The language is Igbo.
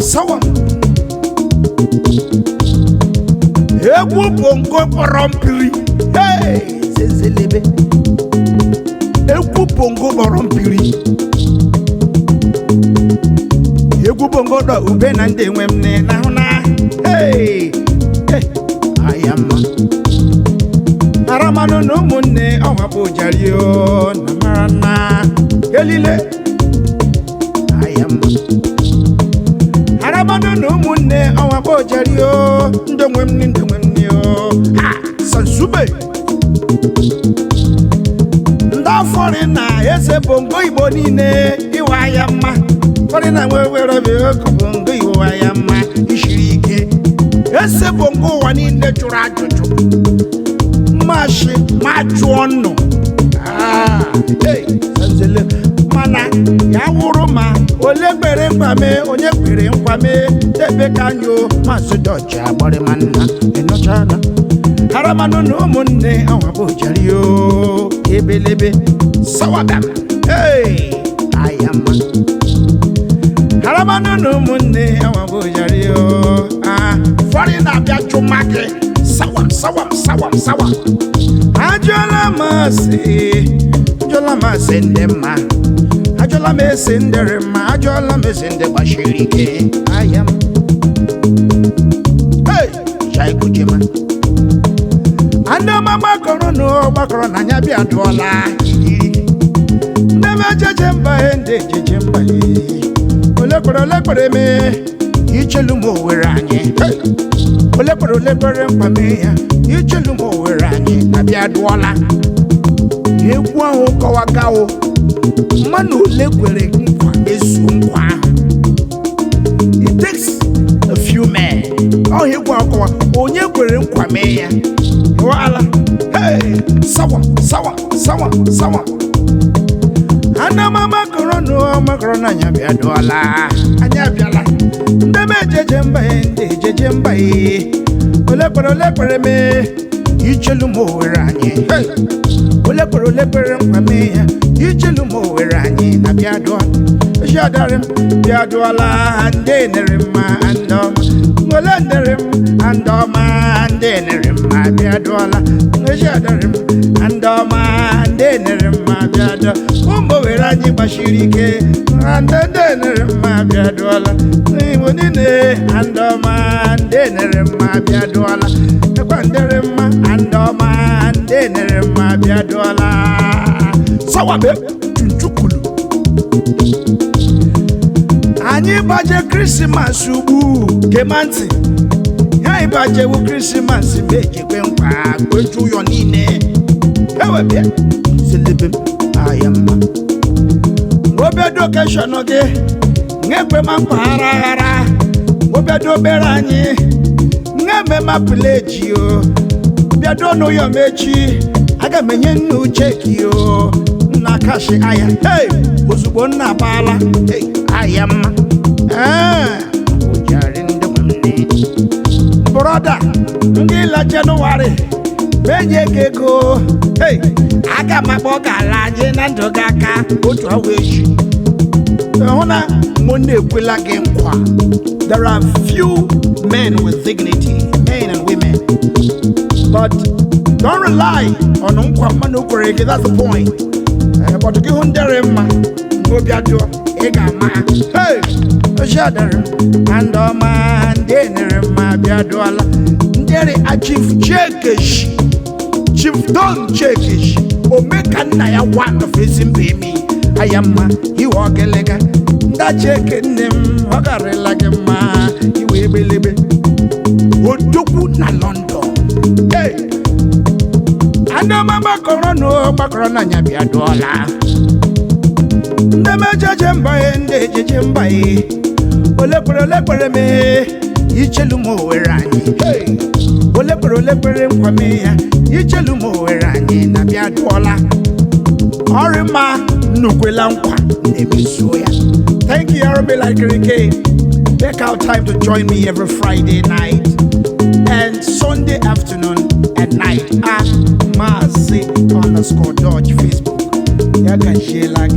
Sawam. Egwu bongo borompiri. Hey, zezelebe. Egwu bongo borompiri. Egwu bongo do ube na ndị nwe m ne na hụ na. Hey, ayama. Aramanu no munne ọwa bụ jario na marana. Elile. Ayama. Aramanu no munne ọwa bụ jario ndị nwe m ne o. Ha, sansube. Nda foreigner ese bongo Igbo niile iwa ya mma. Foreigner were be oku bongo iwa ya mma ishiri ike. Ese bongo wa niile jụrụ ajụjụ. Mashi majuono. Hey, sanzele mana ya wuru ma ole gbere nkwame onye gbere nkwame tebe kanyo masudoja agbari manna enochana. Haramanu no munne awa bo jario ebelebe sawadam. Hey, ayama. Haramanu no munne awa bo jario foreigner bia chumake. Sawam. Ajụọlam Esè Ndimma. Ajụọlam Esè Ndimma. Ajụọlam Esè Ndimma shiri ike. Ayam. Hey, jai kujima. Andama gbakọrọ na anya bịa dụọla. Ndebe jeje mba ndị jeje mba. Olekwere me ichelu m Owere anyị. Olekwere mkpame ya ichelu m Owere anyị na bịa dụọla. Egwu ahụ kọwakawo mmanụ ole kwere nkwa ezu nkwa ahụ. It takes a few men. Ọ egwu ahụ kọwa onye kwere nkwa mee ya. Wala. Hey, sawa. Andama makọrọ na anya bịa dụọla. Anya bịala. Ndebe jeje mba ndị jeje mba. Olekwere me ichelu m Owere anyị. Olekwere nkwame ya ichelu m Owere anyị na bịa dụọla. Ejadarim bịa dụọla ndị nere mma andọma. Ngole nere m andọma ndị nere mma bịa dụọla. Ejadarim andọma ndị nere mma bịa dụọla. Ụmụ Owere anyị gbashiri ike ndị nere mma bịa dụọla. Igbo niile andọma ndị nere mma bịa dụọla. Ekwa ndere mma andọma ndị nere mma bịa dụọla. Sawabe chunchukulu. Anyị baje Christmas ugbu gemanti. Ya ibaje wu Christmas mejekwe nkwa kweju yo niile. Ewe bịa selebe ayama. Obedo keshono ge ngekwe ma mpaghara. Obedo bere anyị ngeme ma pledge yo. Biado no yo mechi aga menye nnu cheki yo. Na kashi aya. Hey, ozugbo nna bala. Hey, ayama. Ojari ndemne. Brother, ngila January. Benye keko. Hey, aga maboga laje na ndogaka otu aweji. Hona monde kwela genkwa. There are few men with dignity, men and women. But don't rely on unkwa manu korege, that's the point. But give hundred man, go biado, ega ma. Hey, ojadarim, and man, denere ma biadoala. Ndere a chief chekish, chief don chekish. O meka na ya one of his impemi. Ayama, you walk elega. That chekin them, wagare like a ma. You will believe it. Oduku na London. Hey. Andama makọrọ na anya bịa dụọla. Ndebe jeje mba ndị jeje mba. Olekwere me ichelu m Owere anyị. Olekwere nkwame ya ichelu m Owere anyị na bịa dụọla. Ọrịma nnukwela nkwa na-emezuo ya. Thank you, Arabi Like. Take out time to join me every Friday night and Sunday afternoon and night at Mazi_Dodge Facebook. Ya can share like